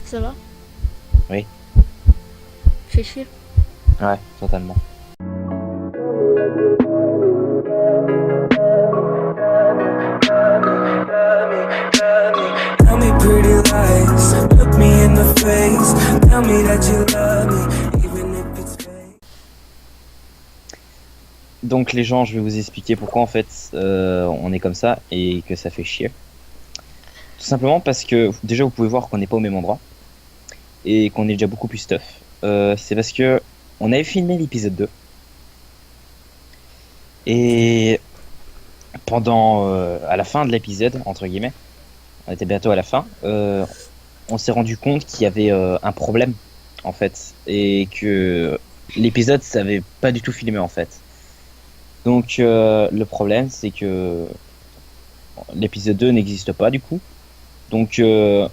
Ça va? Oui. Fais chier. Ouais, totalement. Tell me pretty lies, look me in the face, tell me that you love me, even if it's fake. Donc les gens, je vais vous expliquer pourquoi en fait on est comme ça et que ça fait chier. Tout simplement parce que déjà vous pouvez voir qu'on n'est pas au même endroit et qu'on est déjà beaucoup plus stuff. C'est parce que on avait filmé l'épisode 2 et pendant à la fin de l'épisode entre guillemets, on était bientôt à la fin, on s'est rendu compte qu'il y avait un problème en fait et que l'épisode savait pas du tout filmer en fait. Donc le problème c'est que l'épisode 2 n'existe pas du coup. Donc je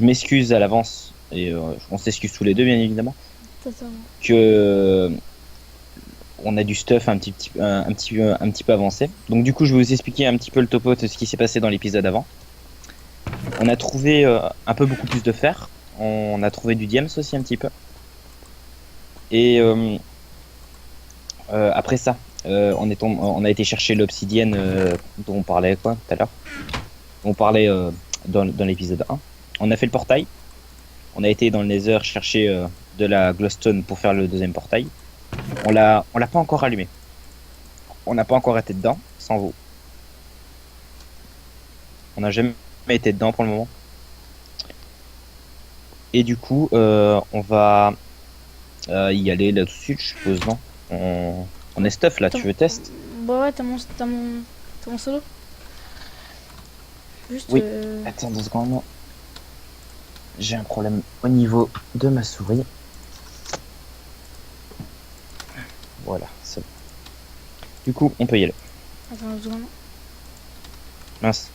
m'excuse à l'avance et on s'excuse tous les deux bien évidemment Totalement. que on a du stuff un petit peu avancé. Donc du coup je vais vous expliquer un petit peu le topo de ce qui s'est passé dans l'épisode avant. On a trouvé un peu beaucoup plus de fer. On a trouvé du diams aussi un petit peu. Et après ça, on a été chercher l'obsidienne dont on parlait quoi tout à l'heure. On parlait dans l'épisode 1. On a fait le portail. On a été dans le Nether chercher de la glowstone pour faire le deuxième portail. On l'a pas encore allumé. On n'a pas encore été dedans, sans vous. On n'a jamais été dedans pour le moment. Et du coup, on va y aller là tout de suite, je suppose, non? On est stuff là, tu veux test? Bah ouais, t'as mon solo. Juste. Oui. Attends 2 secondes. J'ai un problème au niveau de ma souris. Voilà, c'est bon. Du coup, on peut y aller. Attends 2 secondes. Mince.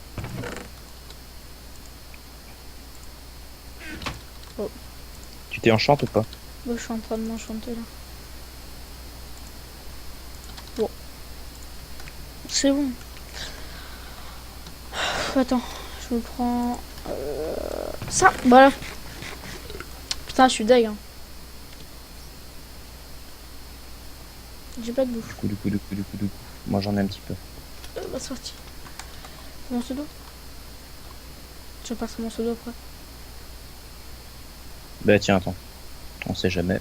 Oh. Tu t'es enchanté ou pas? Bah, je suis en train de m'enchanter là. Bon. C'est bon. Attends, je me prends. Ça, voilà. Putain, je suis deg. Hein. J'ai pas de bouffe. Du coup. Moi j'en ai un petit peu. Bah, c'est parti. Mon pseudo. Je passe mon pseudo après. Bah tiens, attends. On sait jamais.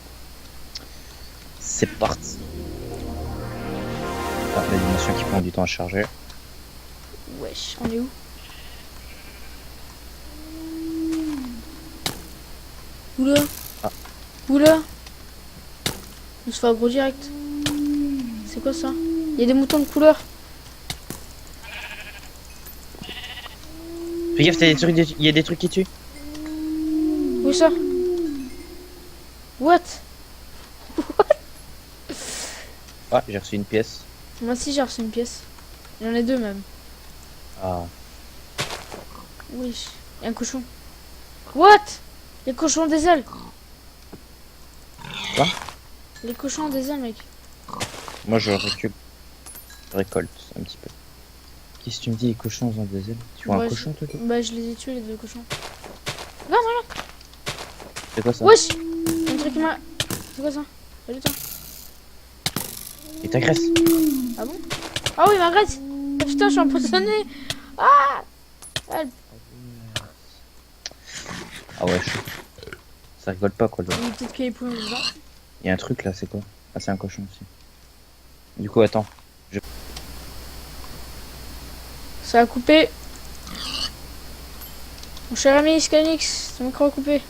C'est parti. Ah, l'animation qui prend du temps à charger. Wesh, on est où? Oula. Ah. Oula. On se fait aggro direct. C'est quoi ça? Il y a des moutons de couleur. Fais gaffe, il y a des trucs qui tuent. Où ça? What? Ah, j'ai reçu une pièce. Moi aussi j'ai reçu une pièce. J'en ai 2 même. Ah. Wesh. Il y a un cochon. What? Les cochons ont des ailes. Quoi? Les cochons ont des ailes, mec. Moi je recule. Je récolte un petit peu. Qu'est-ce que tu me dis, les cochons ont des ailes? Tu vois Bah, un cochon toi? Bah, je les ai tués, les 2 cochons. Regarde, regarde. C'est quoi ça? Wesh. Il y a un truc qui m'a. C'est quoi ça? Salut toi. Il t'agresse. Ah bon? Ah oui, il m'arrête. Ah putain, je suis empoisonné. Ah. Help. Ah ouais, chaud. Ça rigole pas quoi. Il y a peut-être qu'il y a des poules dedans. Il y a un truc là, c'est quoi? Ah, c'est un cochon aussi. Du coup, attends. Ça a coupé. Mon cher ami Scanix, ton micro a coupé.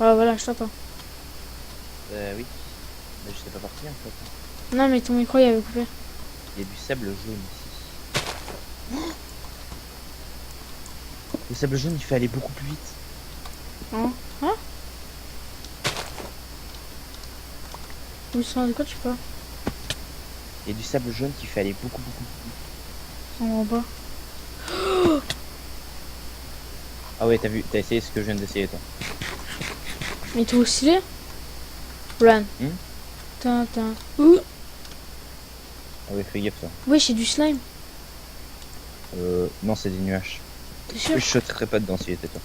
Ah voilà, je t'entends. Oui. Mais je sais pas partir en fait. Non mais ton micro il avait coupé. Il y a du sable jaune ici. Le sable jaune il fait aller beaucoup plus vite. Hein? Hein? Oui, ça de quoi tu parles? Il y a du sable jaune qui fait aller beaucoup plus vite. En bas. Ah ouais, t'as essayé ce que je viens d'essayer, toi. Mais trop stylé. Run. Hmm. Tintin. Ouh. Ah ouais, fais gaffe, ça. Ouais, j'ai du slime. Non, c'est des nuages. T'es sûr? Je sauterai pas dedans si j'étais toi.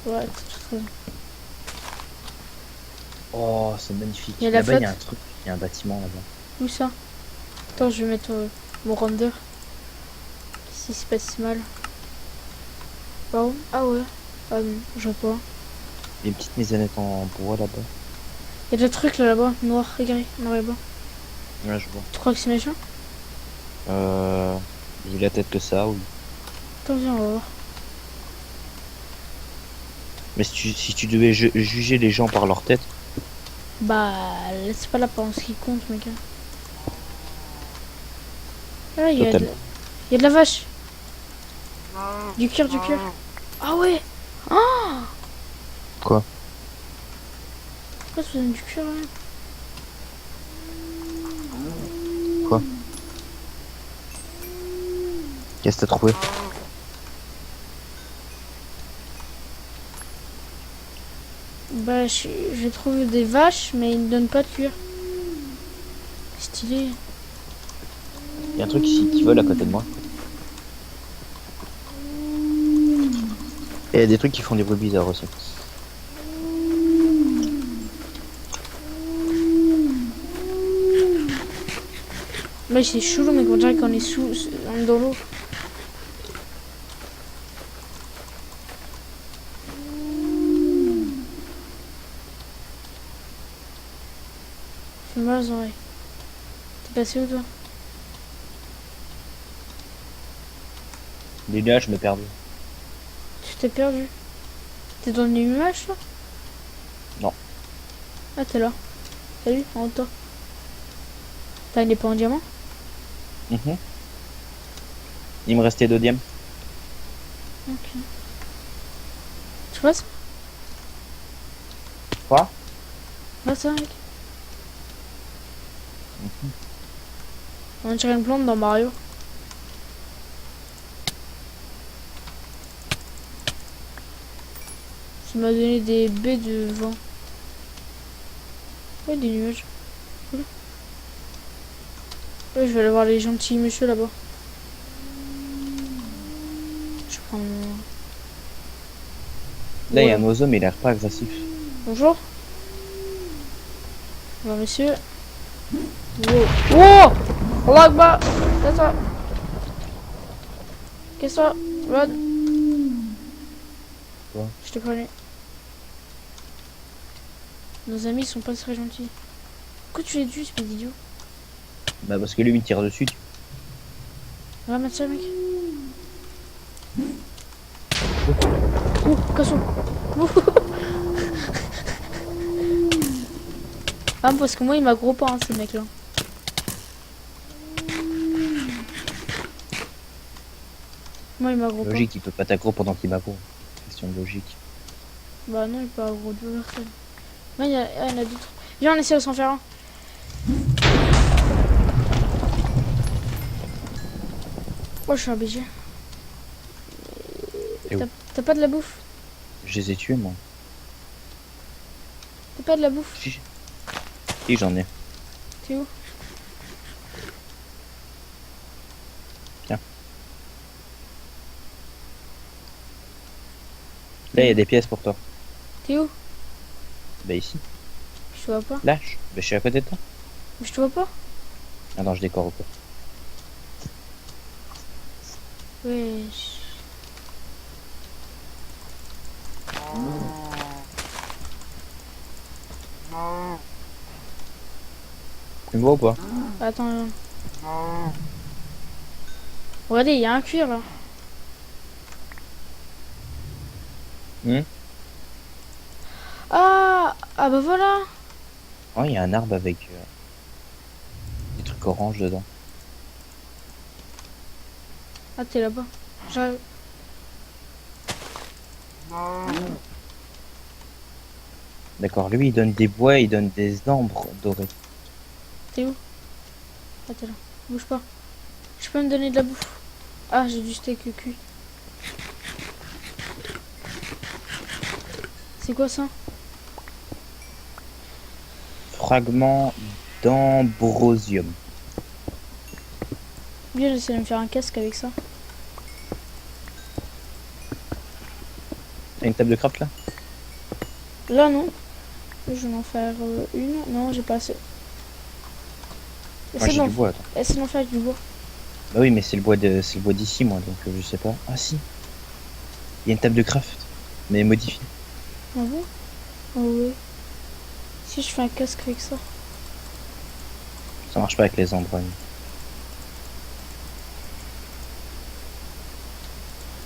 Ouais, t'as tout raison. Oh, c'est magnifique. Il y a la Là-bas, il y a flotte. un truc, il y a un bâtiment là-bas. Où ça? Attends, je vais mettre mon render. Si c'est pas si mal. Wow. Ah ouais. Ah non, je vois pas. Il y a une petite maisonnette en bois là-bas. Il y a des trucs là-bas, noir et gris, noir et blanc. Ouais, je vois. Tu crois que c'est méchant? Vu la tête que ça, oui. Attends, viens, on va voir. Mais si tu devais juger les gens par leur tête, Bah, c'est pas l'apparence qui compte, mec. Ah, il y a Totem. il y a de la vache. Du cuir, du cuir. Ah ouais. Ah, Quoi? pourquoi ça donne du cuir là? Qu'est-ce que t'as trouvé? Bah, j'ai trouvé des vaches, mais ils ne donnent pas de cuir. Stylé. Il y a un truc ici qui vole à côté de moi. Et il y a des trucs qui font des bruits bizarres aussi. Bah, c'est chelou, mec, on dirait qu'on est on est dans l'eau. Fais mal aux oreilles. T'es passé où, toi? Des nuages, je me perdu. Tu t'es perdu. T'es dans les nuages, là? Non. Ah, t'es là. Salut, en haut de toi. T'as une épée en diamant? Mhm. Il me restait 2 diams. Ok. Tu vois ça? Quoi? Vois ça, mec? On dirait une plante dans Mario. Ça m'a donné des baies de vent. Ouais, des nuages. Cool. Ouais, je vais aller voir les gentils monsieur là-bas. Je prends mon... Là, il y Ouais. a un oiseau, mais il a l'air pas agressif. Bonjour. Bonjour, monsieur. Wow. Wow. Allah Akbar. Qu'est-ce que ça? Run. Quoi? Je te connais. Nos amis sont pas très gentils. Pourquoi tu les tues, espèce d'idiot? Bah, parce que lui, il me tire dessus. On va mettre ça, mec. Oh, casse-toi. Ah, parce que moi, il m'aggro pas, hein, ces mecs-là. Moi, il m'aggro pas. Logique, il peut pas t'aggro pendant qu'il m'aggro. Question de logique. Bah non, il peut aggro deux personnes. Non, il y en a d'autres. Viens, on essaie de s'en faire un. Oh, je suis un BG. Et où? T'as pas de la bouffe? Je les ai tués, moi. T'as pas de la bouffe? Si, j'en ai. T'es où? Tiens. Là, il y a des pièces pour toi. T'es où? Bah, ici. Je te vois pas. Là, je suis à côté de toi. Je te vois pas. Attends, je décore ou quoi? Wesh. Tu me vois ou pas? Attends. Regardez, il y a un cuir là. Hmm. Ah, ah bah voilà. Oh, il y a un arbre avec des trucs orange dedans. Ah, t'es là-bas. J'arrive. D'accord, lui, il donne des bois, il donne des ambres dorés. T'es où? Ah, t'es là. Bouge pas. Je peux me donner de la bouffe. Ah, j'ai du steak cuit. C'est quoi ça? Fragment d'ambrosium. Bien, j'essaie de me faire un casque avec ça. T'as une table de craft là? Là, non. Je vais en faire une. Non, j'ai pas assez. Moi j'ai du bois, attends. Essaie d'en faire avec du bois. Bah oui, mais c'est le bois d'ici, moi, donc je sais pas. Ah si, il y a une table de craft, mais modifiée. Ah bon? Ah ouais. Si je fais un casque avec ça. Ça marche pas avec les embruns.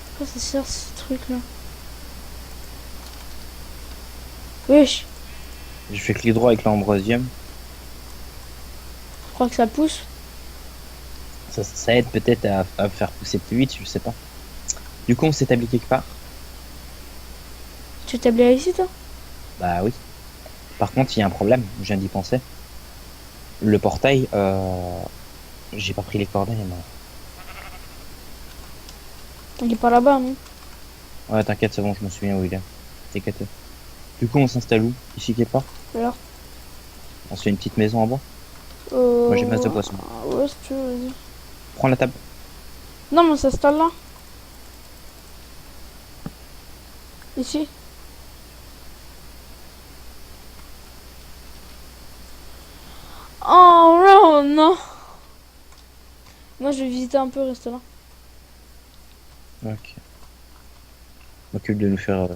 Pourquoi ça sert ce truc là? Wesh! Je fais clic droit avec l'ambrosium. Je crois que ça pousse. Ça aide peut-être à faire pousser plus vite, je sais pas. Du coup, on s'est établi quelque part. Tu t'es ici toi? Bah oui. Par contre, il y a un problème, je viens d'y penser. Le portail, j'ai pas pris les coordonnées, moi. Il est pas là-bas, non? Ouais, t'inquiète, c'est bon, je me souviens où il est. T'inquiète. Du coup, on s'installe où? Ici quelque part? Alors? On se fait une petite maison en bois? Moi, j'ai masse de poissons. Ouais, si tu veux, vas-y. Prends la table. Non, mais on s'installe là. Ici. Oh non! Moi, je vais visiter un peu, reste là. Ok. Je m'occupe de nous faire.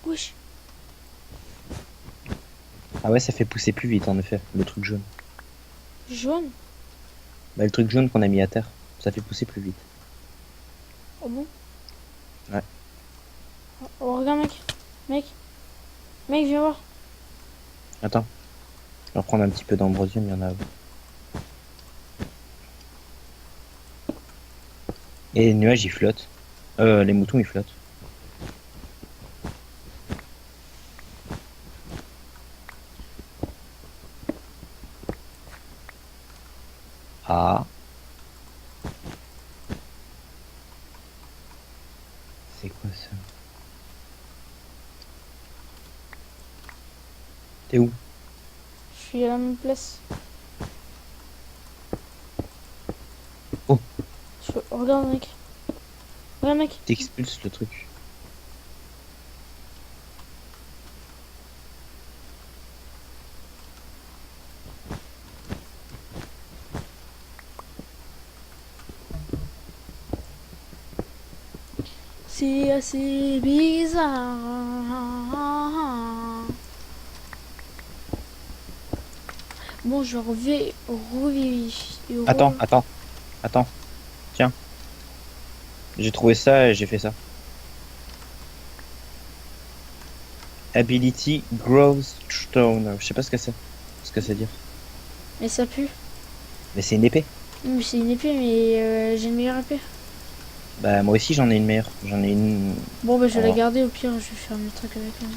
Wesh. Ah ouais, ça fait pousser plus vite en effet, le truc jaune. Jaune? Bah, le truc jaune qu'on a mis à terre, ça fait pousser plus vite. Ah bon? Ouais. Oh, regarde, mec. Mec, viens voir. Attends. Je vais reprendre un petit peu d'ambrosium, il y en a. Et les nuages ils flottent. Les moutons ils flottent. Ah. C'est quoi ça? T'es où? Je suis à la même place. Oh. Regarde, mec. Regarde, mec. T'expulses le truc. C'est assez bizarre. Bon, je vais revérifier. Attends. Tiens. J'ai trouvé ça et j'ai fait ça. Ability Grows Stone. Je sais pas ce que c'est. Ce que c'est dire. Mais ça pue. Mais c'est une épée. Oui, c'est une épée, mais j'ai une meilleure épée. Bah moi aussi j'en ai une meilleure. J'en ai une. Bon, bah je vais la Oh. garder, au pire, je vais faire mes trucs avec elle.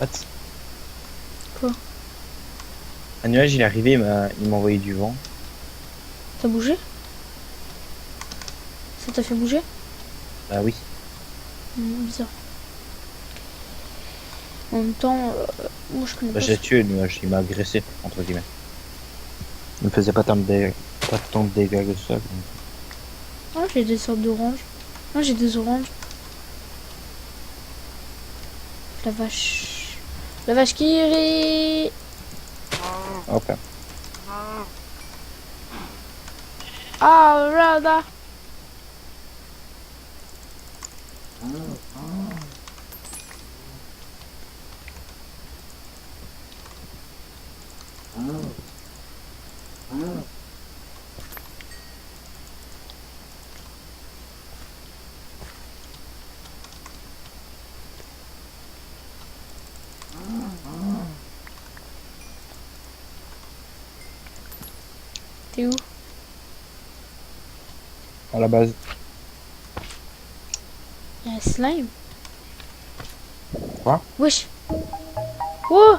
What? Quoi? Un nuage il est arrivé, il m'a envoyé du vent. T'as bougé? Ça t'a fait bouger? Bah oui. Bizarre. En même temps, moi je connais Bah pas j'ai ça. tué le nuage, il m'a agressé, entre guillemets. Il me faisait pas tant de dégâts, que ça. Donc. Ah, j'ai des sortes d'oranges. Ah, j'ai des oranges. La vache. La vache qui rit. Hop là. Ah, Rada. T'es où? À la base. Y'a un slime. Quoi? Wesh. Oh!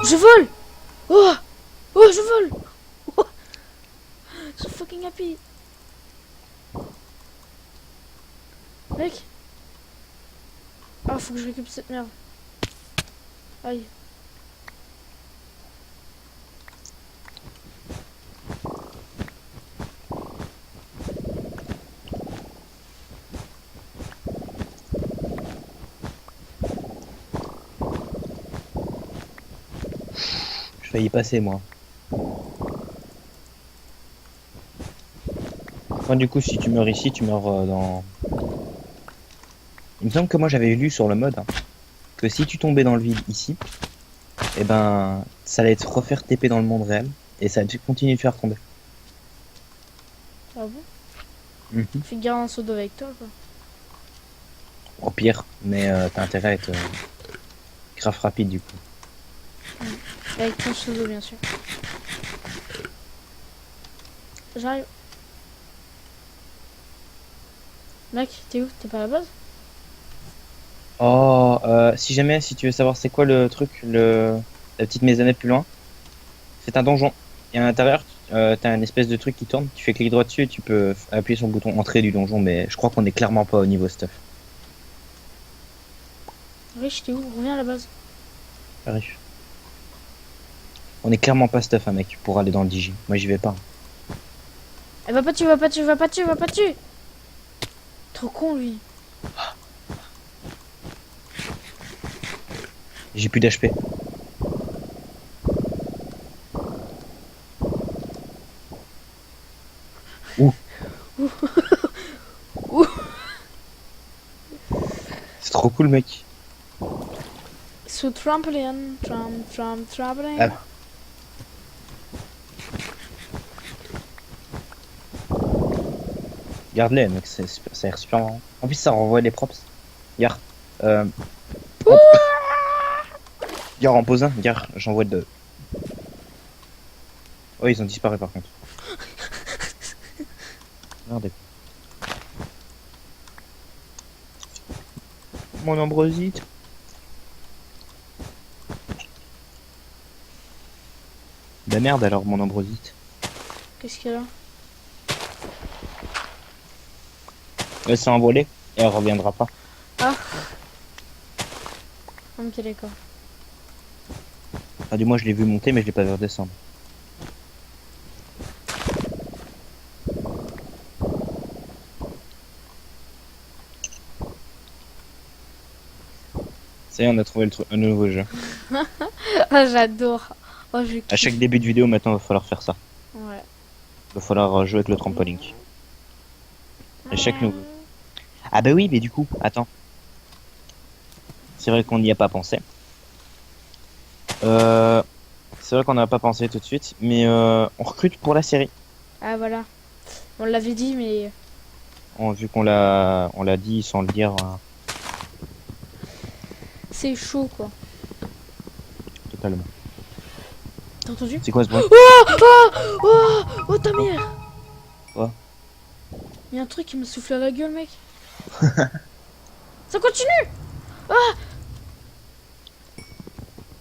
Je vole! Oh! Oh, je vole! Oh! So fucking happy. Mec. Ah, faut que je récupère cette merde. Aïe. Je failli y passer moi. Enfin, du coup, si tu meurs ici, tu meurs dans. Il me semble que moi j'avais lu sur le mode hein, que si tu tombais dans le vide ici, et ben ça allait te refaire TP dans le monde réel et ça allait continuer de faire tomber. Ah bon? Mhm. Fais garde un seau d'eau avec toi, quoi. Au pire, mais t'as intérêt à être grave rapide du coup. Avec ton seau d'eau, bien sûr. J'arrive. Mec, t'es où? T'es pas à la base? Oh, si jamais, si tu veux savoir c'est quoi le truc, la petite maisonnette plus loin, c'est un donjon. Et à l'intérieur, t'as une espèce de truc qui tourne, tu fais clic droit dessus et tu peux appuyer sur le bouton entrée du donjon, mais je crois qu'on est clairement pas au niveau stuff. Rich, t'es où? Reviens à la base. Arrive. On est clairement pas stuff, hein, mec, pour aller dans le Digi. Moi j'y vais pas. Eh, va pas dessus, va pas dessus, va pas dessus, va pas dessus! Trop con, lui. J'ai plus d'HP. Ouh. Ouh. C'est trop cool, mec. Sous trampoline, trampoline. Ah. Regarde-les, mec, ça a l'air super marrant. En plus, ça renvoie les props. Regarde. Hop. Regarde, en pose un, regarde, j'envoie deux. Oh, ils ont disparu par contre. Regardez. Mon ambrosite. Bah merde alors, mon ambrosite. Qu'est-ce qu'il y a là? Elle s'est envolée et elle reviendra pas. Ah. Ok, d'accord. Ah, du moins, je l'ai vu monter, mais je l'ai pas vu redescendre. Ça y est, on a trouvé un nouveau jeu. Ah, j'adore. Oh, je À chaque début de vidéo, maintenant, il va falloir faire ça. Ouais. Il va falloir jouer avec le trampoline. À chaque nouveau. Ah bah oui, mais du coup, attends. C'est vrai qu'on n'y a pas pensé. C'est vrai qu'on n'a pas pensé tout de suite, mais on recrute pour la série. Ah, voilà. On l'avait dit, mais... Vu qu'on l'a dit sans le dire C'est chaud, quoi. totalement. T'as entendu? C'est quoi ce bruit? Oh, ta mère! Quoi? Il y a un truc qui me souffle à la gueule, mec. Ça continue! Ah!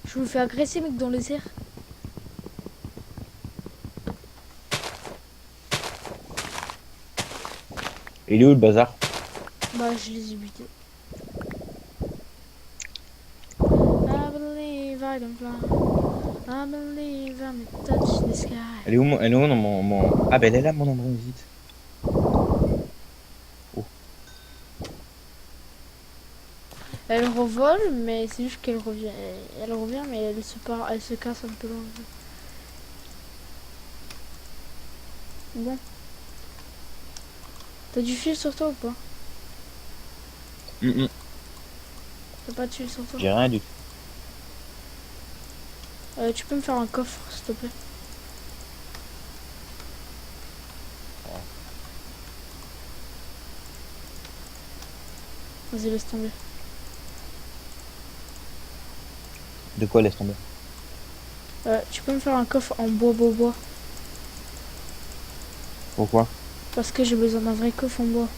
Je me fais agresser, mec, dans les airs. Il est où le bazar? Bah, je les ai butés. I believe I can fly. I believe I may touch the sky. Elle est où, dans mon... Ah bah elle est là, mon ambrosite. Oh. Elle revole, mais c'est juste qu'elle revient. Elle revient, mais elle se casse un peu loin. Bon. T'as du fil sur toi ou pas? T'as pas de fil sur toi? J'ai rien du tout. Tu peux me faire un coffre, s'il te plaît? Vas-y, laisse tomber. De quoi laisse tomber? Tu peux me faire un coffre en bois. Pourquoi? Parce que j'ai besoin d'un vrai coffre en bois.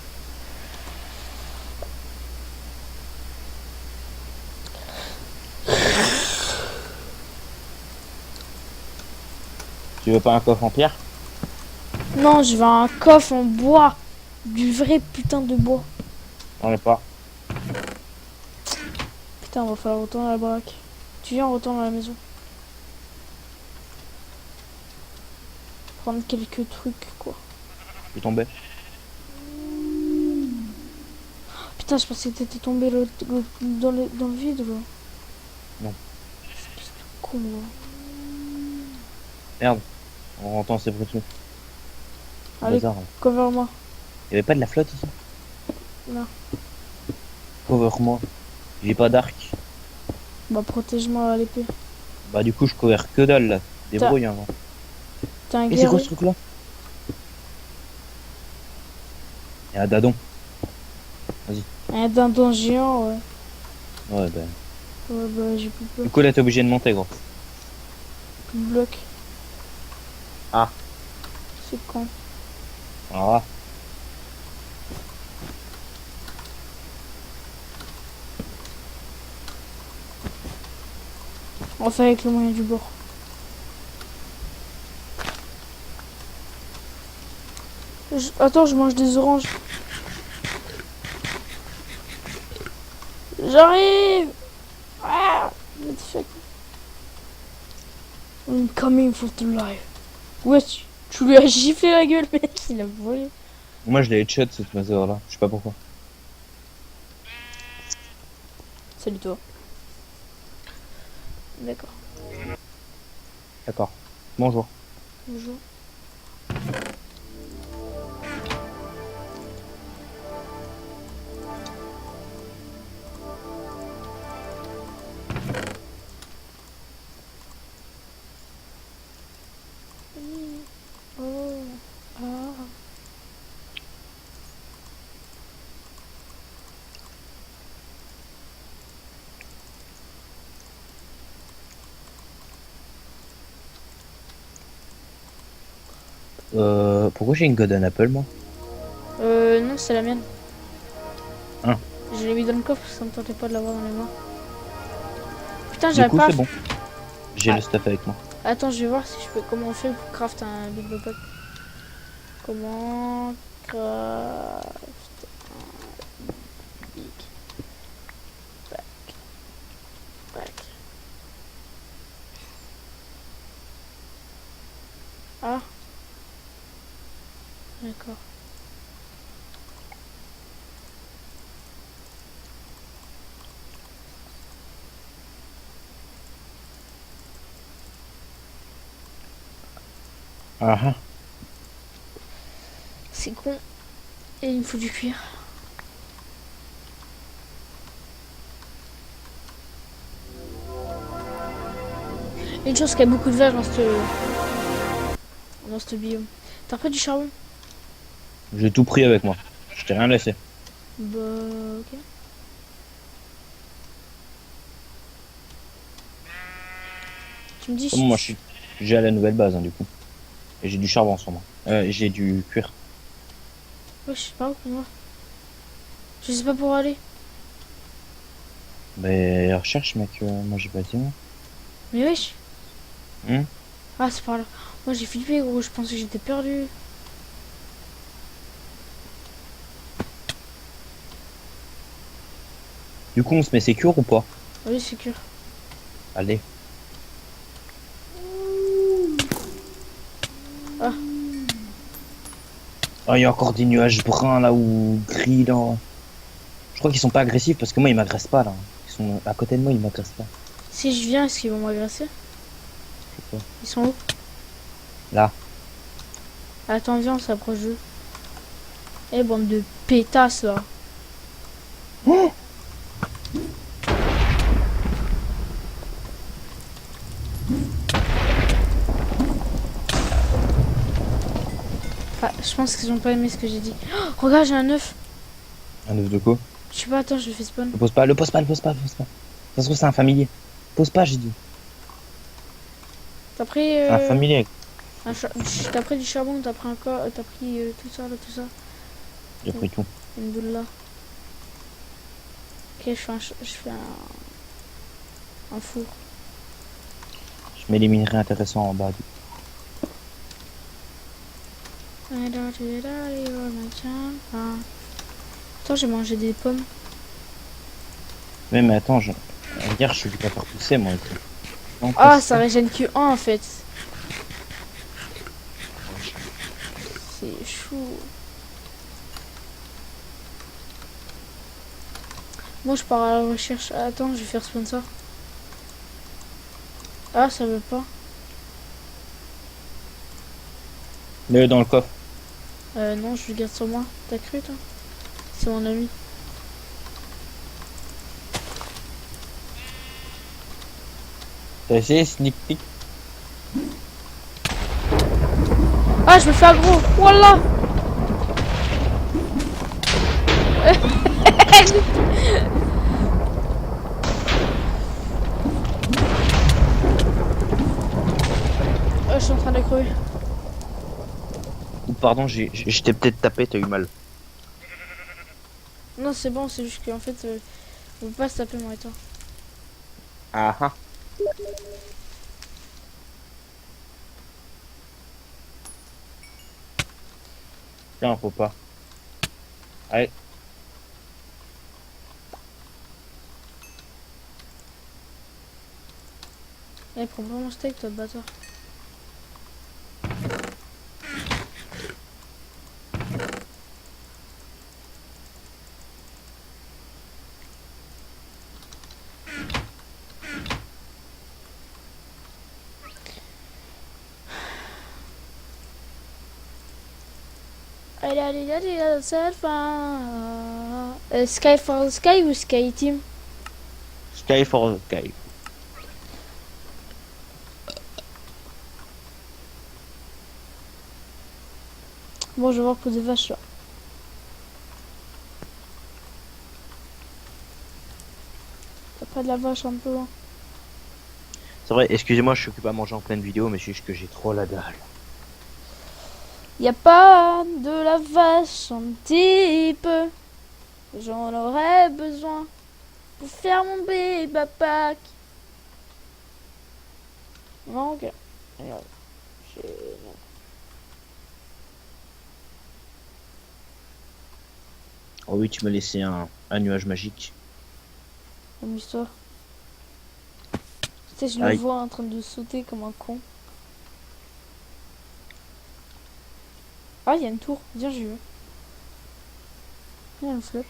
Tu veux pas un coffre en pierre? Non, je veux un coffre en bois. Du vrai putain de bois. J'en ai pas. Putain, on va falloir retourner à la baraque. Tu viens, on retourne à la maison. Prendre quelques trucs, quoi. Je suis tombé. Putain, je pensais que t'étais tombé dans le vide, là. Non. Espèce de con, là. Merde. On entend ces bruits de tout. Allez, Bazar, là. cover-moi. Il y avait pas de la flotte ici? Non. Cover-moi. J'ai pas d'arc. Bah, protège-moi à l'épée. Bah du coup je cover que dalle là. Débrouille hein. T'es un Et c'est quoi guerrier. ce truc là? Il y a un dadon. Un dindon géant, ouais. Ouais bah. Ouais, bah, j'ai plus de Du coup là t'es obligé de monter gros. blocs. Ah. C'est con. Alors là. On va faire avec le moyen du bord. Attends, je mange des oranges. J'arrive. Ah, what the fuck. I'm coming for the life. Ouais, tu lui as giflé la gueule, mec. Il a volé. Moi je l'ai headshot cette mazor là. Je sais pas pourquoi. Salut toi. D'accord. D'accord. Bonjour. Bonjour. Oh. Ah. Pourquoi j'ai une golden apple moi? Non, c'est la mienne. Ah. Je l'ai mis dans le coffre parce que ça me tentait pas de l'avoir dans les mains. Putain, Du j'avais coup pas. c'est bon. J'ai Ah. le stuff avec moi. Attends, je vais voir si je peux. Comment on fait pour craft un big bop. Comment craft un big back. Ah. D'accord. Ah ah. C'est con. Et il me faut du cuir. Une chose qu'il y a beaucoup de vaches dans ce biome. T'as pris du charbon? J'ai tout pris avec moi. Je t'ai rien laissé. Bah ok. Tu me dis Comme moi j'ai à la nouvelle base hein, du coup. Et j'ai du charbon sur moi. J'ai du cuir. Ouais, je sais pas où pour moi. Je sais pas pour où aller. Mais recherche mec, moi j'ai pas dit moi. Mais wesh. Hmm. Ah c'est par là. Moi j'ai flippé gros, je pensais que j'étais perdu. Du coup on se met sécure ou pas? Oui c'est sûr. Allez. Ah. Oh, il y a encore des nuages bruns là ou gris là. Je crois qu'ils sont pas agressifs parce que moi ils m'agressent pas là. Ils sont à côté de moi, ils m'agressent pas. Si je viens, est-ce qu'ils vont m'agresser? Je sais pas. Ils sont où? Là. Attends, viens, on s'approche d'eux. Eh bande de pétasses là. Oh Ah, je pense qu'ils ont pas aimé ce que j'ai dit. Oh, regarde, j'ai un œuf. un œuf de quoi? Je sais pas, attends, je le fais spawn. Le pose pas, le pose pas, le pose pas, le pose pas. Ça se trouve c'est un familier. Pose pas j'ai dit. T'as pris C'est un familier. T'as pris du charbon, t'as pris encore, t'as pris tout ça là, tout ça. J'ai pris tout. Une boule là. Ok, je fais un four. Je mets les minerais intéressants en bas. Attends, j'ai mangé des pommes. Mais attends, regarde, je suis pas faire pousser moi. Non, Ah, pas ça régène que 1 en fait. C'est chou. Moi je pars à la recherche. Attends, je vais faire sponsor. Ah, ça veut pas. Mets-le dans le coffre. Non, je le garde sur moi. T'as cru toi? C'est mon ami. T'as essayé sneak peek? Ah, je me fais aggro. Voilà. Je suis en train de crever. Ou pardon, je t'ai peut-être tapé, t'as eu mal. Non, c'est bon, c'est juste qu'en fait, on peut pas se taper moi et toi. Ah ah. Tiens, faut pas. Allez. Eh, prends pas mon steak, toi, bâtard. Allez, cette fin. Sky for the Sky ou Sky Team? Sky for Sky. Bon, je vais voir pour des vaches là. T'as pas de la vache un peu loin? C'est vrai, excusez-moi, je suis occupé à manger en pleine vidéo, mais c'est juste que j'ai trop la dalle. Y a pas de la vache un petit peu. J'en aurais besoin pour faire mon baby pack. Non, ok. Regarde. Non. Oh oui, tu m'as laissé un nuage magique. Amuse-toi. Tu sais, je le Aïe. vois en train de sauter comme un con. Ah, il y a une tour. Viens, j'y vais. Il y a une flotte.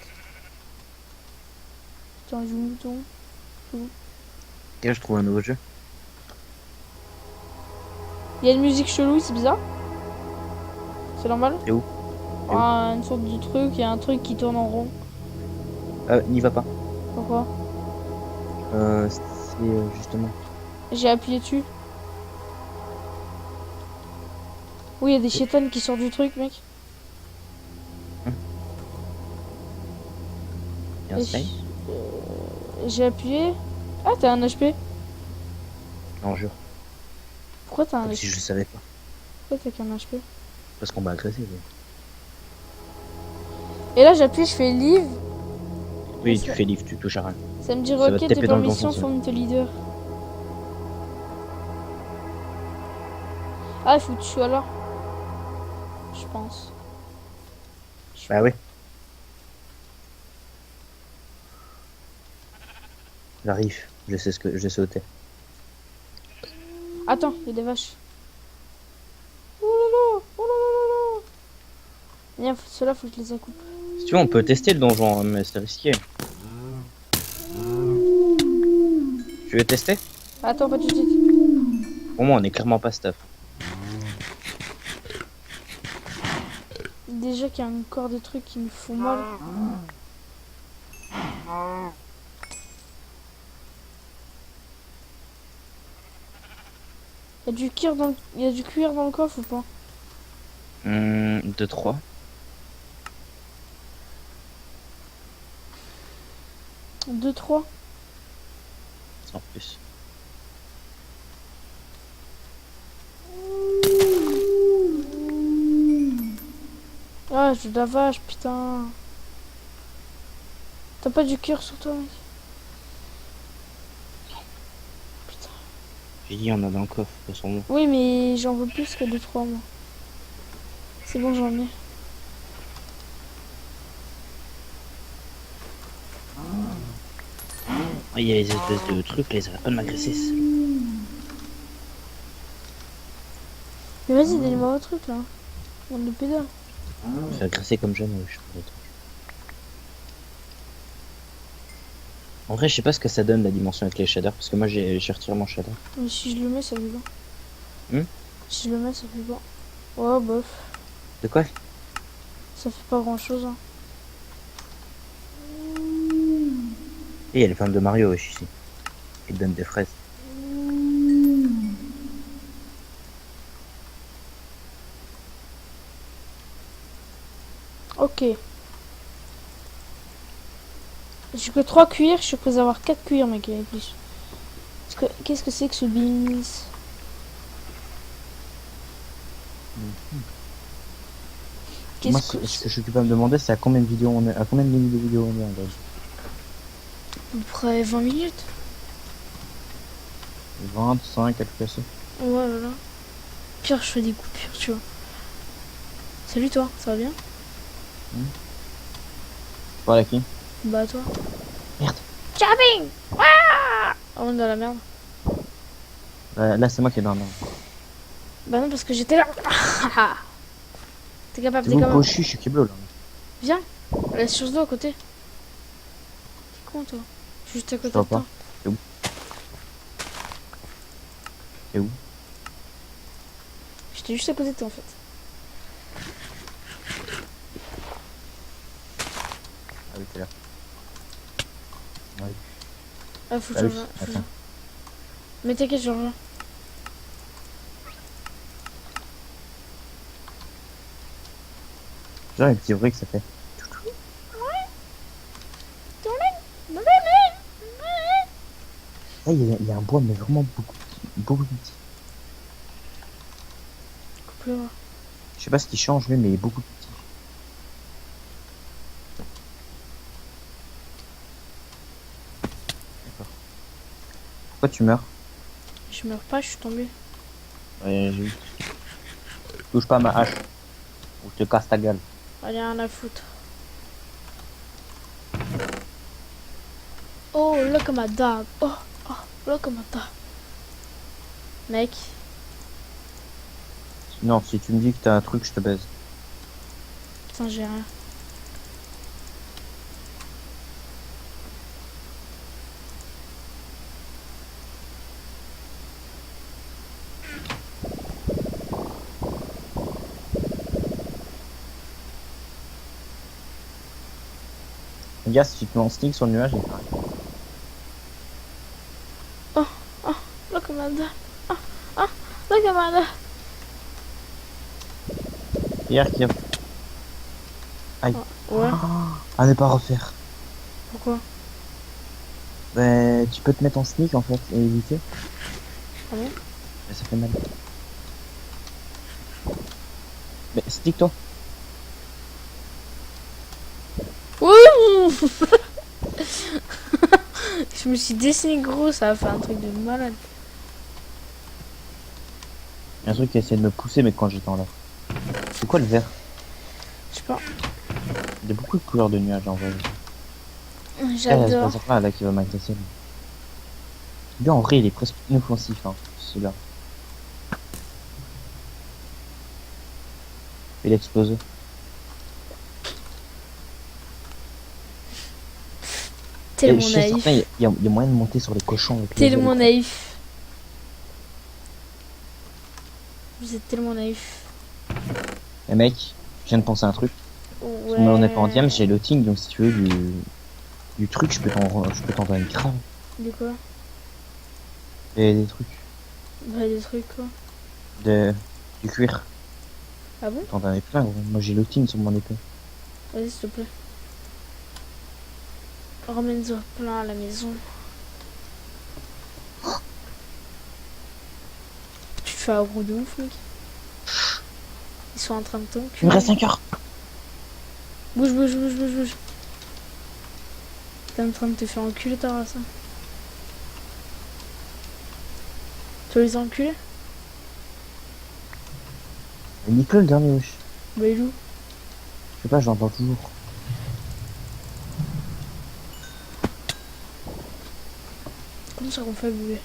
Putain, je mouton. Tiens, je trouve un nouveau jeu. Il y a une musique chelou, c'est bizarre. C'est normal? Et où? Ah, une sorte de truc, il y a un truc qui tourne en rond. N'y va pas. Pourquoi? C'est justement. J'ai appuyé dessus. Oui, il y a des chétanes qui sortent du truc, mec. Il y a un Et slime. j'ai appuyé. Ah, t'as un HP. Non, jure. Pourquoi t'as un Comme HP? si je savais pas. Pourquoi t'as qu'un HP? Parce qu'on m'a agressé. Oui, Et là, j'appuie, je fais leave. oui ça- tu fais livre, tu touches à rien. Ça me dit Ça va te requête tes taper dans le bon permissions, sens, ouais. forme de leader. Ah, il faut que tu sois là. Je pense. Bah oui. J'arrive. Je sais où t'es. Attends, il y a des vaches. Oh là là, oh là là là là. Viens, ceux-là, faut que je les accoupe. Si tu veux, on peut tester le donjon, hein, mais c'est risqué. Tu veux tester? Attends, pas tout de suite. Pour moi, on est clairement pas stuff. Déjà qu'il y a encore des trucs qui me font mal. Il y a du cuir dans le coffre ou pas? 2, 3. Deux, trois. Sans plus. Ah, je de la vache, putain. T'as pas du cœur sur toi, mec? Putain. J'ai dit, on a dans le coffre, de son nom. Oui, mais j'en veux plus que 2-3, moi. C'est bon, j'en ai. Il y a les espèces de trucs, là, ils arrêtent pas de m'agresser. Mais vas-y, donne-moi au truc, là. Bande de pédales. Je fais agresser comme jeune, je suis pas. En vrai, je sais pas ce que ça donne la dimension avec les shaders, parce que moi j'ai retiré mon shader. Mais si je le mets, ça fait pas. Si je le mets, ça fait pas. Ouais, bof. De quoi? Ça fait pas grand-chose, hein. Et il y a les fans de Mario, wesh, ici. Ils te donnent des fraises. Ok. J'ai que 3 cuirs, je suis prêt à avoir 4 cuirs, mec, avec plus. Qu'est-ce que c'est que ce beans? Moi, ce que je suis occupé à me demander, c'est à combien de vidéos on est, à combien de minutes de vidéo on est en gage. À peu près 20 minutes. 25, quelque chose. Ouais, voilà. Pire, je fais des coupures, tu vois. Salut toi, ça va bien? Voilà qui? Bah toi. Merde. Jabbing! Ah, on est dans la merde. Là, c'est moi qui est dans la merde. Bah non, parce que j'étais là. T'es capable, C'est t'es bon, capable. je suis Keblo là. Viens, la source d'eau à côté. T'es con toi. Je suis juste à côté Je vois de toi. pas. C'est où? C'est où? J'étais juste à côté de toi en fait. Ah oui, t'es là. Ouais. Ah, faut que Ah je oui, revienne. attends. Mais t'inquiète, je reviens. Genre un petit bruit que ça fait. Ah, il y a un bois, mais vraiment beaucoup plus petit. Coupe-le. Je sais pas ce qui change, lui, mais il est beaucoup plus petit. D'accord. Pourquoi tu meurs? Je meurs pas, je suis tombé. Ouais, j'ai vu. Touche pas à ma hache. Ou je te casse ta gueule. Allez, rien à foutre. Oh, look at my dog. Oh, look at my dog. Mec, Non, si tu me dis que t'as un truc, je te baise. putain, j'ai rien. Regarde, si tu te mets en sneak sur le nuage, il paraît. Look at my dog. Look at my dog. Hier, qui a... Aïe. Ouais, À ne pas refaire. pourquoi? Ben, tu peux te mettre en sneak en fait et éviter. Ah bon? Mais ça fait mal. Mais sneak toi. Ouh. Je me suis dessiné gros, ça a fait un truc de malade. Il y a un truc qui essaie de me pousser, mais quand j'étais en l'air. C'est quoi le vert? Je sais pas. Il y a beaucoup de couleurs de nuages en vrai. C'est J'adore. pas ça là qui va m'agresser. Lui en vrai il est presque inoffensif hein, celui-là. Il a explosé. Tellement Je sais, naïf. certain, il y a moyen de monter sur les cochons avec les Tellement ailes, naïf. Vous êtes tellement naïf. quoi. Et mec, je viens de penser à un truc. Ouais. Mais on est pas en diam, j'ai le ting, donc si tu veux du truc, je peux t'en donner grave. De quoi? Et des trucs. Bah, des trucs quoi. Du cuir. Ah bon? T'en donner plein gros. Moi j'ai le ting sur mon épée. Vas-y, s'il te plaît. Ramène-en plein à la maison. Tu fais un gros de ouf, mec. Ils sont en train de Il me reste t'enculer. 5 heures. Bouge, bouge, bouge, bouge, bouge. T'es en train de te faire enculer ta race. Hein. Tu veux les enculer? Nique le dernier, wesh. Bah il est où? Je sais pas, je l'entends toujours. Comment ça qu'on fait bébé?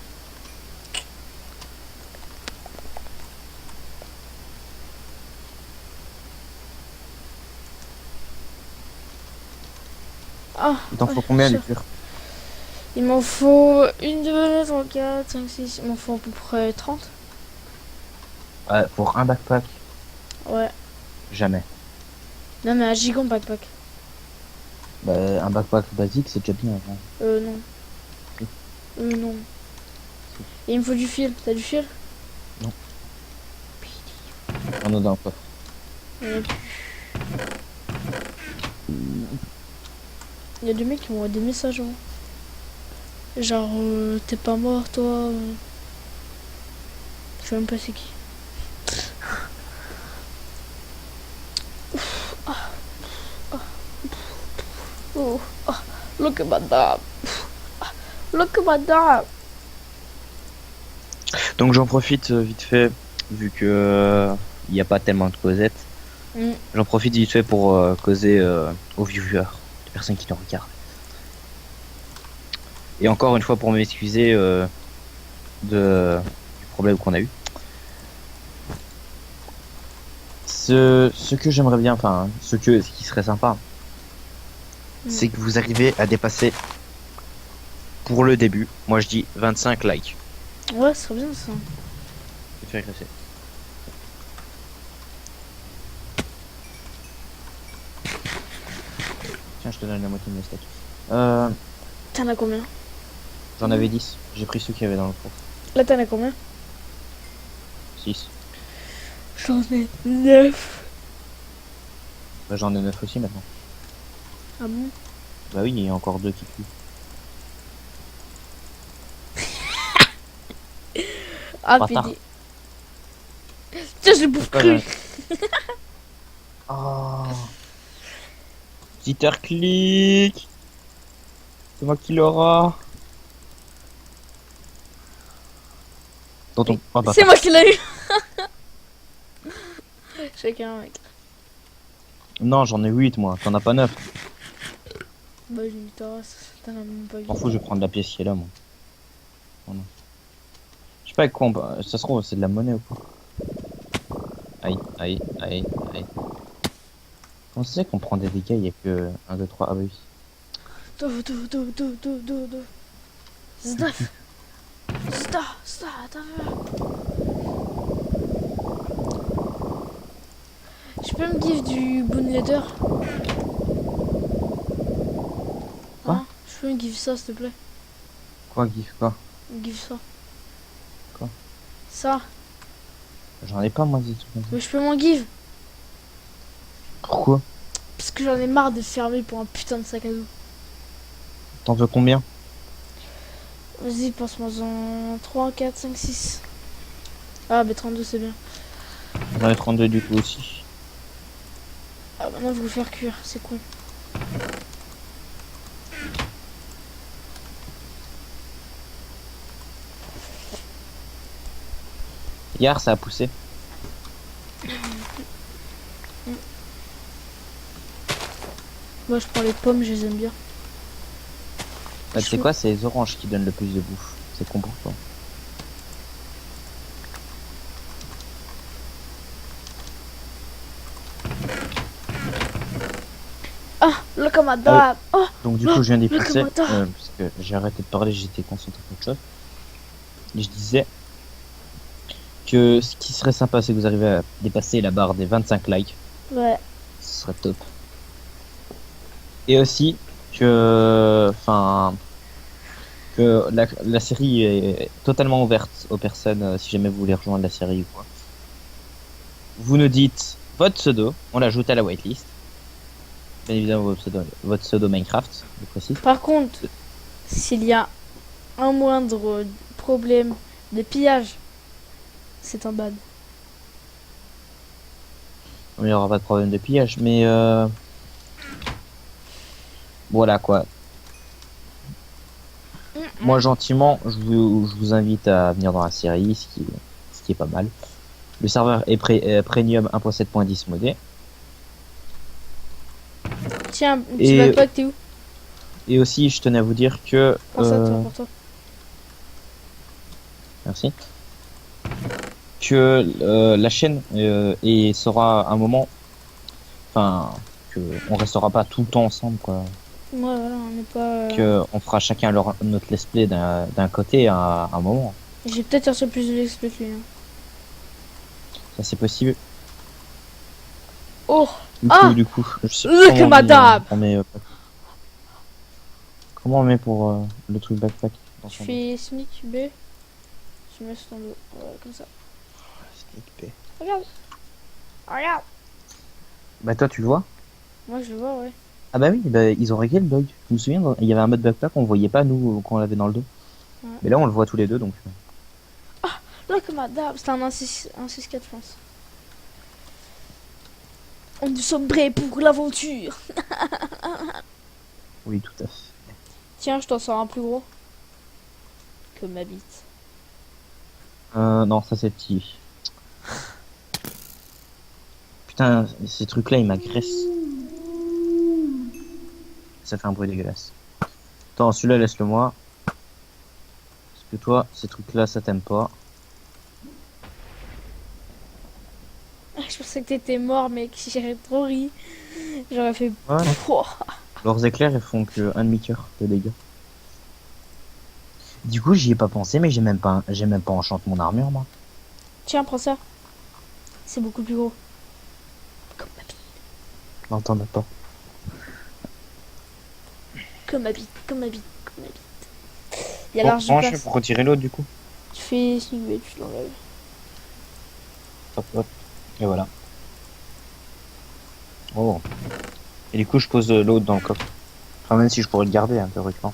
Ah, Il t'en faut combien sûr. les cuirs? Il m'en faut 1, 2, 3, 4, 5, 6. Il m'en faut à peu près 30. Pour un backpack? Ouais. Jamais. Non mais un gigant backpack. Bah, un backpack basique, c'est déjà bien. Hein. Non. Non. Et il me faut du fil. T'as du fil? On en a un coffre. Il y a des mecs qui m'ont des messages. Hein. Genre, t'es pas mort toi. Je sais même pas c'est qui. Oh, oh, look at my dog. Look at my dog. Donc j'en profite vite fait, vu que il n'y a pas tellement de causettes. Mm. J'en profite vite fait pour causer aux viewers, aux personnes qui nous regardent. Et encore une fois pour m'excuser du problème qu'on a eu. Ce que j'aimerais bien, enfin, ce qui serait sympa, c'est que vous arrivez à dépasser, pour le début, moi je dis 25 likes. Ouais, ce serait bien ça. Je vais faire agresser. Tiens, je te donne la moitié de mes steaks. T'en as combien? J'en avais 10. J'ai pris ceux qu'il y avait dans le coffre. Là, t'en as combien? 6. J'en ai 9. Bah, j'en ai 9 aussi maintenant. Ah bon? Bah oui, il y a encore 2 qui puent. Ah, Bâtard. PD. Tiens, j'ai bouffe cru. Oh. Petit clic. C'est moi qui l'aura. Tonton. Oh, bâtard. C'est moi qui l'ai eu. Chacun, mec. Non, j'en ai 8 moi. T'en as pas 9. Bah, j'ai eu ta race. T'en as même pas eu. M'en fous, je vais prendre la pièce qui est là, moi. Voilà. Je sais pas avec quoi ça se trouve, c'est de la monnaie ou quoi. Aïe, aïe, aïe, aïe. Comment c'est qu'on prend des dégâts, il y a que 1, 2, 3, ah bah oui. Je peux me give du Boon Leather? Quoi? Hein? Je peux me give ça s'il te plaît? Quoi, Gif, quoi? Me give ça. Quoi? Ça. J'en ai pas moi des trucs comme ça. Mais je peux m'en give. Pourquoi? Parce que j'en ai marre de fermer pour un putain de sac à dos. T'en veux combien? Vas-y, pense-moi en 3, 4, 5, 6. Ah, bah 32 c'est bien. J'en ai 32 du coup aussi. Ah, maintenant je vais vous faire cuire, c'est cool. Hier ça a poussé. Moi je prends les pommes, je les aime bien. Bah, tu sais quoi, c'est les oranges qui donnent le plus de bouffe. C'est con pour toi. Ah, le camarade. Oh, Donc du coup je viens d'y passer. le commentaire. Parce que j'ai arrêté de parler, j'étais concentré sur autre chose. Et je disais que ce qui serait sympa c'est que vous arrivez à dépasser la barre des 25 likes. ouais. Ce serait top. Et aussi que, enfin, que la série est totalement ouverte aux personnes si jamais vous voulez rejoindre la série ou quoi. Vous nous dites votre pseudo, on l'ajoute à la whitelist. Bien évidemment votre pseudo Minecraft, je précise. Par contre, s'il y a un moindre problème de pillage, c'est un ban. Il n'y aura pas de problème de pillage, mais Voilà quoi. Moi, gentiment, je vous invite à venir dans la série, ce qui est pas mal. Le serveur est Premium 1.7.10 modé. Tiens, un petit Et- backpack, t'es où? Et aussi, je tenais à vous dire que... Prends ça, toi, pour toi. Merci. Que la chaîne sera un moment... Enfin, que on restera pas tout le temps ensemble, quoi. Ouais, voilà, on n'est pas... Que on fera chacun notre let's play d'un côté à un moment. J'ai peut-être cherché plus de l'exploit que lui. Hein. Ça, c'est possible. Oh! Du Ah! coup, je sais Que comment madame! comment on met pour le truc backpack dans Tu son fais sneak B. Tu mets sur ton dos. Voilà, comme ça. Sneak P. Regarde! Regarde! Bah toi, tu le vois? Moi, je le vois, ouais. Ah bah oui, bah, ils ont réglé le bug. Je me souviens, il y avait un mode backpack, on voyait pas nous quand on l'avait dans le dos. Ouais. Mais là, on le voit tous les deux, donc... Là, que madame! C'était un 6-4, je pense. Nous sommes prêts pour l'aventure! Oui, tout à fait. Tiens, je t'en sors un plus gros. Que ma bite. Non, ça c'est petit. Putain, ces trucs-là, ils m'agressent. Ça fait un bruit dégueulasse. Attends, celui-là, laisse-le moi. Parce que toi, ces trucs-là, ça t'aime pas. Je pensais que t'étais mort, mec. J'aurais trop ri. J'aurais fait... Ouais. Pouah. Leurs éclairs, ils font que un demi-cœur de dégâts. Du coup, j'y ai pas pensé, mais j'ai même pas enchanté mon armure, moi. Tiens, prends ça. C'est beaucoup plus gros. Comme ma bite. Non, t'en as pas. Comme ma bite. Comme ma bite. Comme ma bite. Il y a Bon, large comment je fais place. pour retirer l'autre, du coup? Tu fais sneak B, tu l'enlèves. Hop, hop. Et voilà. Oh. Et du coup, je pose l'autre dans le coffre. Enfin, même si je pourrais le garder, hein, théoriquement.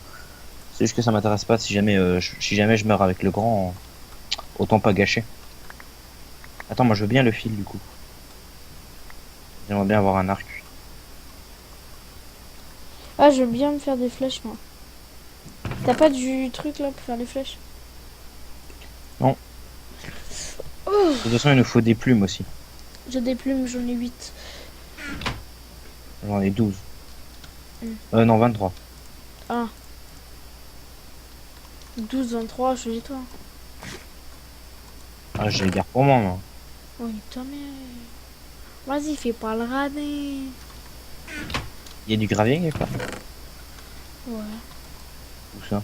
C'est juste que ça m'intéresse pas. Si jamais, si jamais je meurs avec le grand, autant pas gâcher. Attends, moi je veux bien le fil, du coup. J'aimerais bien avoir un arc. Ah, je veux bien me faire des flèches, moi. T'as pas du truc là pour faire des flèches? Non. De toute façon, il nous faut des plumes aussi. J'ai des plumes, j'en ai 8. J'en ai 12. Non, 23. Ah. 12, 23, je dis toi. Ah, je les garde pour moi, moi. Oh, putain, mais... Vas-y, fais pas le radin. Il y a du gravier quelque part? Ouais, Où ça?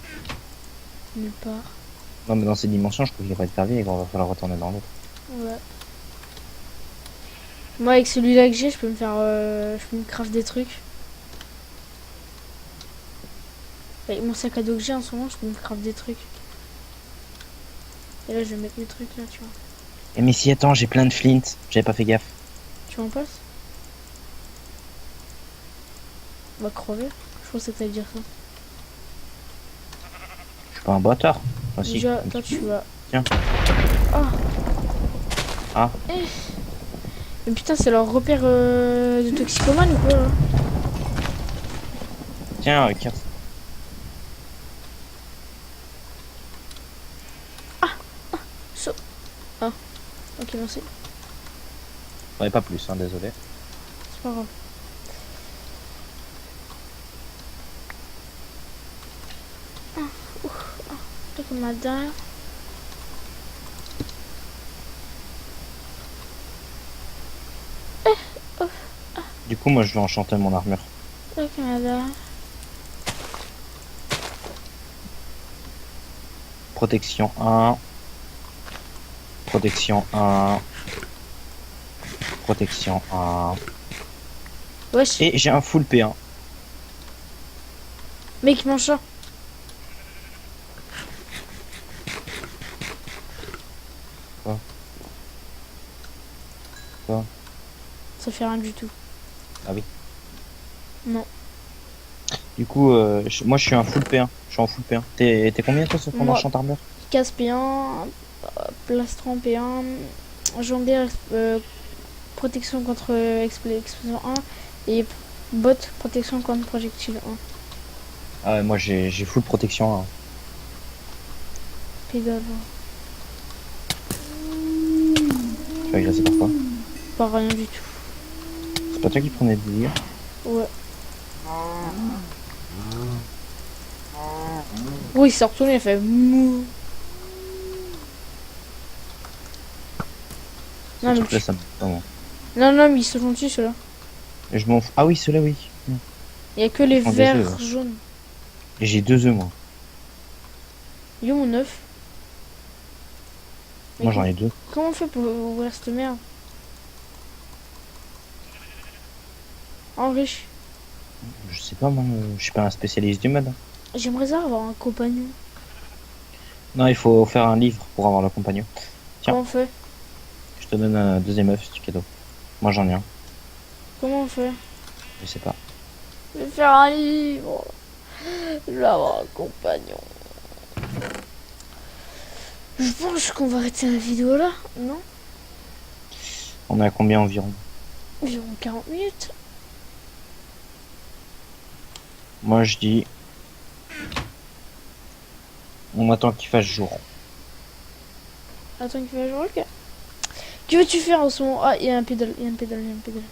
nulle part. Non, mais dans ces dimensions, je crois qu'il n'y a pas de gravier et qu'on va falloir retourner dans l'autre. Ouais. Moi, avec celui-là que j'ai, je peux me faire... je peux me craft des trucs. Avec mon sac à dos que j'ai en ce moment, je peux me craft des trucs. Et là, je vais mettre mes trucs là, tu vois. Eh, mais si, attends, j'ai plein de flint. J'avais pas fait gaffe. Tu m'en passes? On va crever. Je pensais que t'allais dire ça. Je suis pas un bâtard. Enfin, si. Déjà, toi, tu vas... Tiens. Ah. Ah. Mais putain, c'est leur repère de toxicomane ou quoi là? Tiens, carte. Ok, merci. Ouais, pas plus, hein, désolé. C'est pas grave. T'as comme ma dalle. Du coup, moi, je vais enchanter mon armure. T'as comme ma dalle. Protection 1. Protection 1. Protection 1. Wesh, Et j'ai un full P1. mec, mange ça. Quoi? Quoi? Ça fait rien du tout. Ah oui. Non. Du coup, moi, je suis un full P1. Je suis en full P1. T'es combien, toi, sur ton Moi. enchant armure? Casse P1, plastron P1, jambière, protection contre explosion 1 et bot protection contre projectile 1. Ah ouais, moi j'ai full protection, hein. Pédale. Tu vas agresser par quoi? Pas rien du tout. C'est pas toi qui prenais des dégâts? Ouais. Oui, il s'est retourné, il a fait mou. Ce Non, mais truc-là, ça me... Pardon. non, mais ils se gentils ceux-là. Et je m'en fous. Ah oui, ceux-là, oui. Il y a que les font des verts œufs, jaunes. Et j'ai 2 œufs, moi. Il est où mon œuf? Moi, j'en ai 2. Comment on fait pour ouvrir cette merde? Enrichi. Je sais pas, moi, je suis pas un spécialiste du mode, hein. J'aimerais ça avoir un compagnon. Non, il faut faire un livre pour avoir le compagnon. Tiens. Comment on fait? Je te donne un deuxième œuf, c'est cadeau. Moi, j'en ai un. Comment on fait? Je sais pas. Je vais faire un livre. Je vais avoir un compagnon. Je pense qu'on va arrêter la vidéo là, non? On est à combien environ? Environ 40 minutes. Moi, je dis... On attend qu'il fasse jour. Attends qu'il fasse jour, ok. Que veux-tu faire en ce moment? Ah, il y a un pédale, il y a un pédale, il y a un pédale.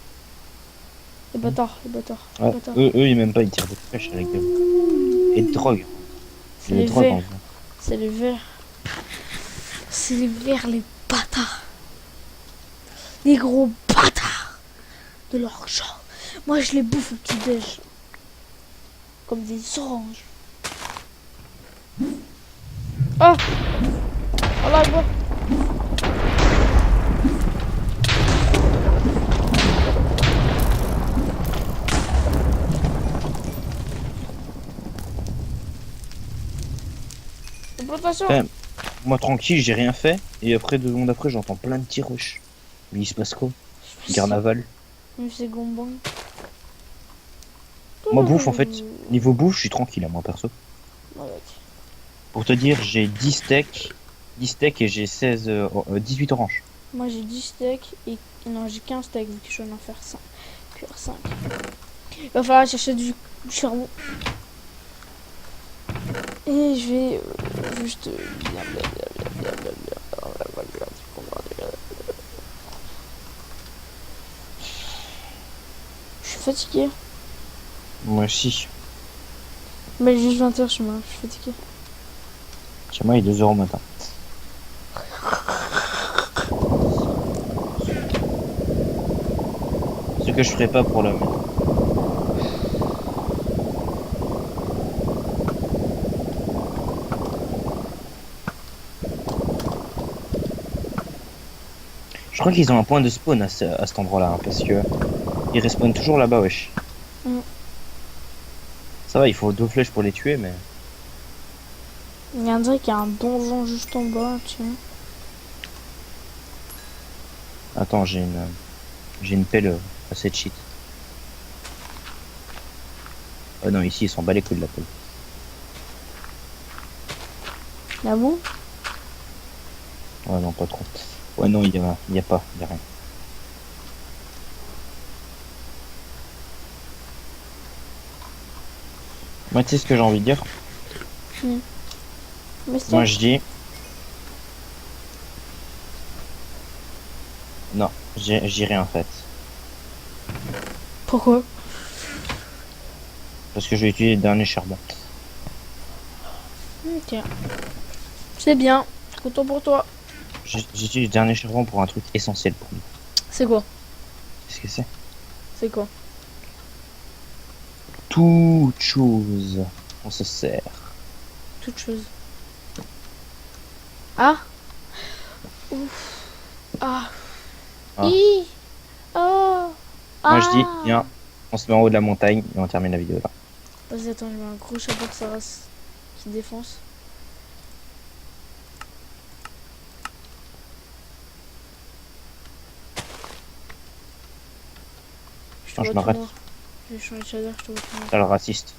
Les bâtards, les bâtards, les Ouais, bâtards. eux, ils m'aiment pas, ils tirent des flèches avec eux. Et de drogue. C'est De les drogue, en verts. vrai. C'est les verts. C'est les verts, les bâtards. Les gros bâtards de leur genre. Moi, je les bouffe au petit-déj. Comme des oranges. Ah! Oh là, bon. Attention. Ouais, moi, tranquille, j'ai rien fait. Et après, 2 secondes après, j'entends plein de tirs rush. Mais il se passe quoi? Carnaval. Mais c'est gombang. Moi, bouffe, en fait, niveau bouffe, je suis tranquille, à moi, perso. Ouais. Pour te dire, j'ai 10 steaks et j'ai 18 oranges. Moi j'ai 10 steaks et. Non, j'ai 15 steaks vu que je vais en faire 5. Cuire 5. Il va falloir chercher du charbon. Et je vais juste Je suis fatigué. Moi aussi. Mais il est juste 20h chez moi, je suis fatigué. Chez moi, il est 2h au matin. Ce que je ferai pas pour l'homme. Je crois qu'ils ont un point de spawn à cet endroit-là, hein, parce que ils respawnent toujours là-bas, wesh. Mm. Ça va, il faut 2 flèches pour les tuer, mais... Il y a un dirait qu'il y a un donjon juste en bas, tu vois. Attends, j'ai une pelle assez cheat. Oh non, ici, ils s'en bat les couilles de la pelle. Ah bon? Ouais, non, pas trop. Ouais, non, il y a pas, il y a rien. Moi, tu sais ce que j'ai envie de dire? Mais c'est Moi, je dis... Non, j'irai en fait. Pourquoi? Parce que je vais utiliser le dernier charbon. Ok. C'est bien. Content pour toi. J'utilise le dernier charbon pour un truc essentiel pour nous. C'est quoi? Qu'est-ce que c'est? C'est quoi? Toute chose. On se sert. Toute chose. Ah. Ouf. Ah. Ah. Hi. Oh. Moi, je dis, viens, on se met en haut de la montagne et on termine la vidéo là. Vas-y, attends, je mets un gros chapeau de Saras qui défonce. Non, je m'arrête. Je vais changer de shader, je te vois tout noir. T'as le raciste.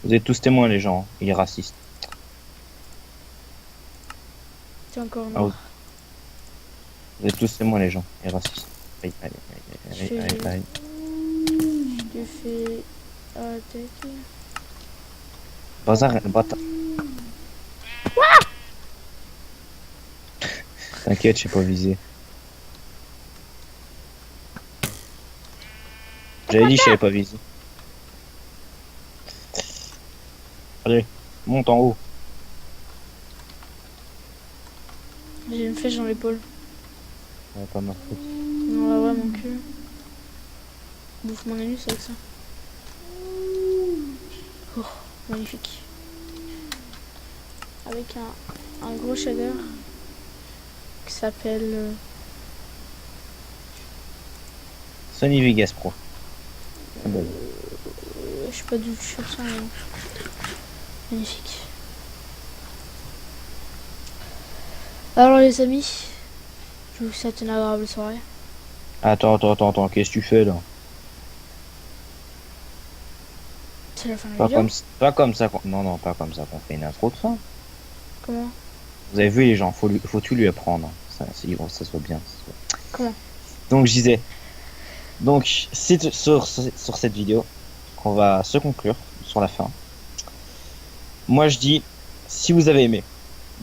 Vous êtes tous témoins, les gens. Il est raciste. T'es encore Ah, noir. vous êtes tous témoins, les gens. Il est raciste. Aïe, aïe, aïe, aïe, aïe, aïe. Je te fais T'es- Bazar, bâtard. T'inquiète, j'ai pas visé. J'avais dit que j'avais pas visé. Allez, monte en haut. J'ai une flèche dans l'épaule. Ouais, pas ma faute. Non, ouais, mon cul. Bouffe mon anus avec ça. Oh, magnifique. Avec un gros shader qui s'appelle Sony Vegas Pro. Ah bah oui. je sais pas d'où tu cherches ça, mais magnifique. Alors les amis, je vous souhaite une agréable soirée. Attends, qu'est-ce que tu fais là? C'est la fin de la Pas vidéo. pas comme ça qu'on... Non, pas comme ça qu'on fait une intro de fin. Comment? Vous avez vu les gens, faut tout lui apprendre. Ça soit bien. Comment? Donc je disais, donc c'est sur cette vidéo qu'on va se conclure sur la fin. Moi je dis, si vous avez aimé,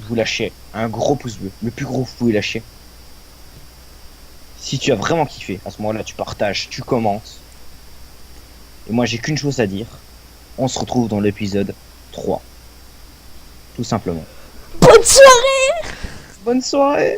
vous lâchez un gros pouce bleu, le plus gros que vous pouvez lâcher. Si tu as vraiment kiffé, à ce moment-là tu partages, tu commentes. Et moi j'ai qu'une chose à dire, on se retrouve dans l'épisode 3. Tout simplement. Bonne soirée! Bonne soirée!